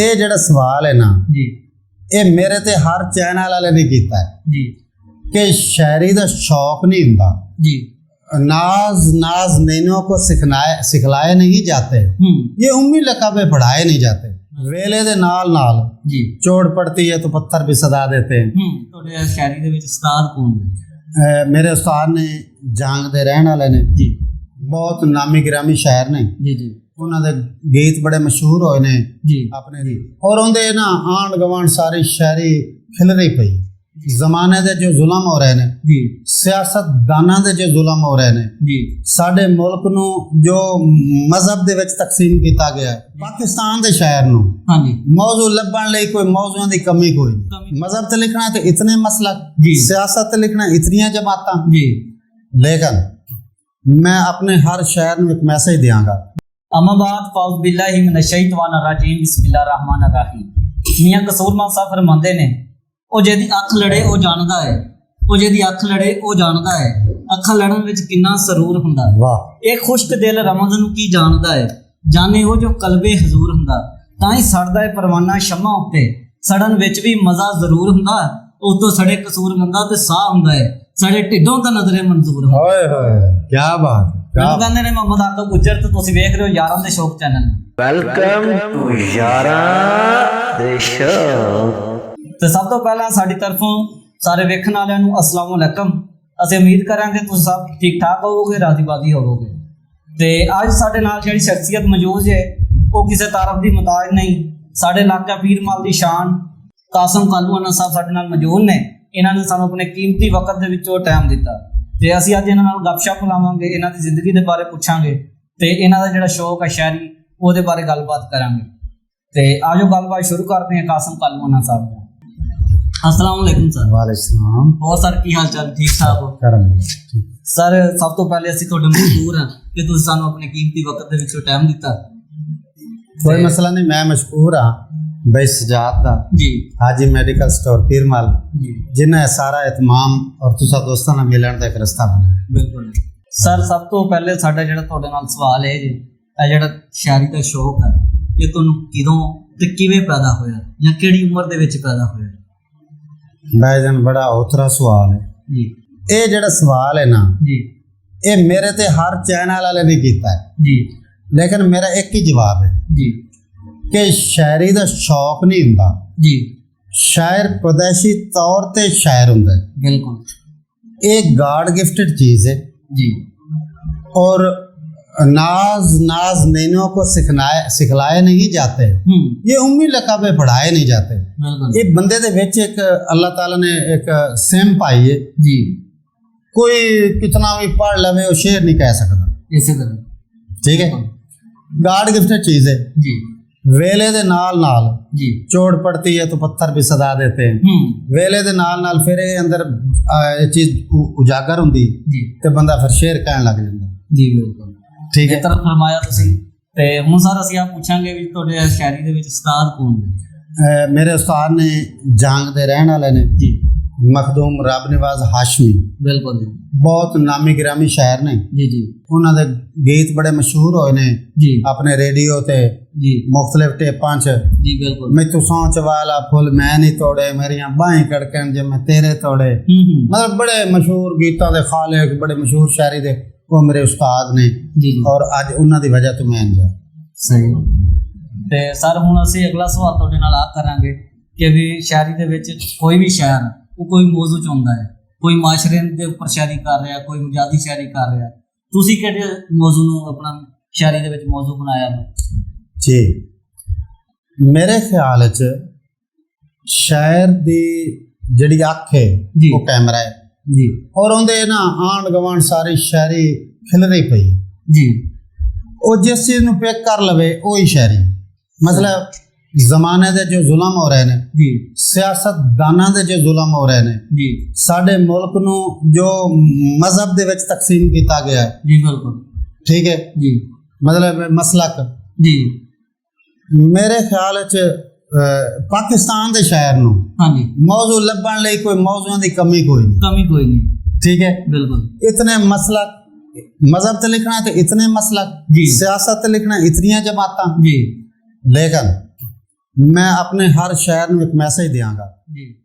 ਇਹ ਜਿਹੜਾ ਸਵਾਲ ਹੈ ਨਾ जी ਇਹ ਮੇਰੇ ਤੇ ਹਰ ਚੈਨਲ ਵਾਲੇ ਨੇ ਕੀਤਾ ਹੈ जी ਕਿ शायरी ਦਾ शौक नहीं ਹੁੰਦਾ जी नाज नैनों को सिखलाए नहीं जाते ये उम्मी लकाबे पढ़ाए नहीं जाते वेले दे नाल जी चोट पड़ती है तो पत्थर भी सदा देते हैं ਤੁਹਾਡੇ ਸ਼ਾਇਰੀ ਦੇ ਵਿੱਚ ਉਸਤਾਦ ਕੌਣ ਨੇ मेरे उस्ताद ने जंग दे रहने वाले ने जी बहुत नामी गिरामी शायर ने जी जी उन्होंने गीत बड़े मशहूर होए ने जी अपने दी और उनके ना आंड गवांड सारी शायरी खिल रही पई जमाने दे जो जुल्म हो रहे ने जी सियासतदानां दे जो जुल्म हो रहे ने जी साडे मुल्क नू जो मजहब दे विच तकसीम किया गया है पाकिस्तान दे शायर नू हाँ जी मौजू लभण लई कोई मौजूआं दी कमी कोई नहीं मजहब ते लिखना है तो इतने मसलक जी सियासत ते लिखना इतनियां जमातां जी लेकिन मैं अपने हर शायर नू एक मैसेज दियांगा अमाबाद फौज बिल्लाहि मिनश्शैतानिर रजीम बिस्मिल्लाहिर्रहमानिर रहीम मियां कसूर मान साहब फरमांदे ने ਉਹ ਜਿਹਦੀ ਅੱਖ ਲੜੇ ਉਹ ਜਾਣਦਾ ਹੈ ਉਹ ਜਿਹਦੀ ਅੱਖ ਲੜੇ ਉਹ ਜਾਣਦਾ ਹੈ ਅੱਖਾਂ ਲੜਨ ਵਿੱਚ ਕਿੰਨਾ ਸਰੂਰ ਹੁੰਦਾ ਵਾਹ ਇਹ ਖੁਸ਼ਕ ਦਿਲ ਰਮਜ਼ ਨੂੰ ਕੀ ਜਾਣਦਾ ਹੈ ਜਾਣੇ ਉਹ ਜੋ ਕਲਬੇ ਹਜ਼ੂਰ ਹੁੰਦਾ ਤਾਂ ਹੀ ਸੜਦਾ ਹੈ ਪਰਵਾਨਾ ਸ਼ਮਾ ਉੱਤੇ ਸੜਨ ਵਿੱਚ ਵੀ ਮਜ਼ਾ ਜ਼ਰੂਰ ਹੁੰਦਾ ਉਸ ਤੋਂ ਸੜੇ ਕਸੂਰ ਮੰਦਾ ਤੇ ਸਾਹ ਹੁੰਦਾ ਹੈ ਸਾਡੇ ਢਿੱਡੋਂ ਤਾਂ ਨਜ਼ਰੇ ਮਨਜ਼ੂਰ ਹੁੰਦਾ ਓਏ ਹੋਏ ਕੀ ਬਾਤ ਮੈਨੂੰ ਕਹਿੰਦੇ ਨੇ ਮੁਹੰਮਦ ਆਕਬ ਗੁੱਜਰ ਤੇ ਤੁਸੀਂ ਵੇਖ ਰਹੇ ਹੋ ਯਾਰਾਂ ਦੇ ਸ਼ੌਕ ਚੈਨਲ ਵੈਲਕਮ ਟੂ ਯਾਰਾਂ ਦੇ ਸ਼ੌਕ ਤੇ ਸਭ ਤੋਂ ਪਹਿਲਾਂ ਸਾਡੀ ਤਰਫੋਂ ਸਾਰੇ ਵੇਖਣ ਵਾਲਿਆਂ ਨੂੰ ਅਸਲਾਮ ਵਾਲੇਕਮ। ਅਸੀਂ ਉਮੀਦ ਕਰਾਂਗੇ ਤੁਸੀਂ ਸਭ ਠੀਕ ਠਾਕ ਹੋਵੋਗੇ, ਰਾਜ਼ੀ-ਬਾਜ਼ੀ ਹੋਵੋਗੇ। ਤੇ ਅੱਜ ਸਾਡੇ ਨਾਲ ਜਿਹੜੀ ਸ਼ਖਸੀਅਤ ਮੌਜੂਦ ਹੈ ਉਹ ਕਿਸੇ ਤਾਰਫ ਦੀ ਮੁਤਾਜ ਨਹੀਂ, ਸਾਡੇ ਇਲਾਕਾ ਪੀਰ ਮਲ ਦੀ ਸ਼ਾਨ ਕਾਸਮ ਕਾਲੂਆਣਾ ਸਾਹਿਬ ਸਾਡੇ ਨਾਲ ਮੌਜੂਦ ਨੇ। ਇਹਨਾਂ ਨੇ ਸਾਨੂੰ ਆਪਣੇ ਕੀਮਤੀ ਵਕਤ ਦੇ ਵਿੱਚੋਂ ਟਾਈਮ ਦਿੱਤਾ ਤੇ ਅਸੀਂ ਅੱਜ ਇਹਨਾਂ ਨਾਲ ਗੱਪਸ਼ਪ ਲਾਵਾਂਗੇ, ਇਹਨਾਂ ਦੀ ਜ਼ਿੰਦਗੀ ਦੇ ਬਾਰੇ ਪੁੱਛਾਂਗੇ ਤੇ ਇਹਨਾਂ ਦਾ ਜਿਹੜਾ ਸ਼ੌਕ ਹੈ ਸ਼ਾਇਰੀ ਉਹਦੇ ਬਾਰੇ ਗੱਲਬਾਤ ਕਰਾਂਗੇ। ਤੇ ਆਜੋ ਗੱਲਬਾਤ ਸ਼ੁਰੂ ਕਰਦੇ ਹਾਂ ਕਾਸਮ ਕਾਲੂਆਣਾ ਸਾਹਿਬ ਦਾ। अस्सलाम वालेकुम सर। वालेकुम बहुत सर की हाल चाल ठीक ठाक हो करम सर सब तो पहले ਅਸੀਂ ਤੁਹਾਡੇ ਮਸ਼ਕੂਰ ਹਾਂ ਕਿ ਤੁਸੀਂ ਸਾਨੂੰ ਆਪਣੇ ਕੀਮਤੀ ਵਕਤ ਦੇ ਵਿੱਚੋਂ ਟਾਈਮ ਦਿੱਤਾ। कोई मसला नहीं, मैं मशहूर हाँ भाई सजाद दा जी हाजी मेडिकल स्टोर पीरमल जी जिन्हें सारा एहतमाम और तुसा दोस्तों ने मिलन का एक रस्ता बनाया। ਬਿਲਕੁਲ ਸਰ ਸਭ ਤੋਂ ਪਹਿਲੇ ਸਾਡਾ ਜਿਹੜਾ ਤੁਹਾਡੇ ਨਾਲ ਸਵਾਲ ਹੈ ਜੀ ਇਹ ਜਿਹੜਾ ਸ਼ਾਇਰੀ ਦਾ ਸ਼ੌਕ ਹੈ ਇਹ ਤੁਹਾਨੂੰ ਕਿਦੋਂ ਤੇ ਕਿਵੇਂ ਪੈਦਾ ਹੋਇਆ ਜਾਂ ਕਿਹੜੀ ਉਮਰ ਦੇ ਵਿੱਚ ਪੈਦਾ ਹੋਇਆ? भाईजान बड़ा औतरा सवाल है जी ये जड़ा सवाल है ना जी ये मेरे ते हर चैनल वाले ने किया है जी लेकिन मेरा एक ही जवाब है जी कि शायरी दा शौक नहीं हुंदा, जी शायर पैदाइशी तौर ते शायर हुंदा है। बिल्कुल एक गॉड गिफ्टेड चीज़ है जी और नाज नैनों को सिखलाए नहीं जाते, ये उम्मी लकाबे पढ़ाए नहीं जाते। बिल्कुल ये बंदे दे विच एक अल्लाह ताला ने एक सिम पाई है, जी कोई कितना भी पढ़ लवे वो शेर नहीं कह सकता। इसी तरह ठीक है, गॉड गिफ्टेड चीज़ है। जी वेले दे नाल जी चोट पड़ती है तो पत्थर भी सदा देते हैं। वेले दे नाल फिर ये अंदर ये चीज़ उजागर हुंदी जी ते बंदा फिर शेर कहन लग जाता। जी बिल्कुल ठीक है, ਇਹ ਤਰ੍ਹਾਂ ਫਰਮਾਇਆ ਤੁਸੀਂ। ਤੇ ਹੁਣ ਸਰ ਅਸੀਂ ਆ ਪੁੱਛਾਂਗੇ ਵੀ ਤੁਹਾਡੇ ਸ਼ਾਇਰੀ ਦੇ ਵਿੱਚ ਉਸਤਾਦ ਕੌਣ ਨੇ? मेरे उस्ताद ने जंग दे रहने वाले ने जी मखदूम रब निवाज हाशमी बिल्कुल जी बहुत नामी गिरामी शायर ने। जी जी उन्होंने गीत बड़े मशहूर होए ने जी अपने रेडियो ते जी मुख्तलिफ टेपां च। जी बिल्कुल मैं तू सोच वाला फुल मैं नहीं तोड़े मेरियां बाहें कड़कन जे मैं तेरे तोड़े, मतलब बड़े मशहूर गीतां दे खालिक बड़े मशहूर शायरी दे वो मेरे उस्ताद ने जी जी और अज उन्हां दी वजह तो मैं इंजा ਸਹੀ। ਤੇ ਸਰ ਹੁਣ ਅਸੀਂ ਅਗਲਾ ਸਵਾਲ ਤੁਹਾਡੇ ਨਾਲ ਆ ਕਰਾਂਗੇ ਕਿ ਵੀ ਸ਼ਾਇਰੀ ਦੇ ਵਿੱਚ ਕੋਈ ਵੀ ਸ਼ਾਇਰ ਉਹ ਕੋਈ ਮੌਜੂ ਚਾਹੁੰਦਾ ਹੈ, ਕੋਈ ਮਾਸ਼ਰੇ ਦੇ ਉੱਪਰ ਸ਼ਾਇਰੀ ਕਰ ਰਿਹਾ, ਕੋਈ ਮਜਾਦੀ ਸ਼ਾਇਰੀ ਕਰ ਰਿਹਾ, ਤੁਸੀਂ ਕਿਹੜੇ ਮੌਜੂ ਨੂੰ ਆਪਣਾ ਸ਼ਾਇਰੀ ਦੇ ਵਿੱਚ ਮੌਜੂ ਬਣਾਇਆ ਹੈ? जी मेरे ख्याल च शायर दी जिहड़ी अख है जी। वो कैमरा है जी और उहदे ना आंड गवांड सारी शायरी खिल रही पई जी वो जिस चीज़ नूं पिक कर लवे वही शायरी। मतलब जमाने दे जो जुल्म हो रहे ने जी सियासतदानां दे जो जुल्म हो रहे ने जी साडे मुल्क नूं जो मजहब दे विच तकसीम किया गया है। जी बिल्कुल ठीक है, जी मतलब मसलक जी मेरे ख्याल च पाकिस्तान दे शायर नूं हाँ जी मौजू लभण लई कोई मौजूआं दी कमी कोई नहीं। कमी कोई नहीं। ठीक है, बिल्कुल इतने मसलक मजहब ते लिखना है तो इतने मसलक जी। सियासत ते लिखना इतनियां जमातां। जी लेकिन मैं अपने हर शहर में एक मैसेज देंगा जी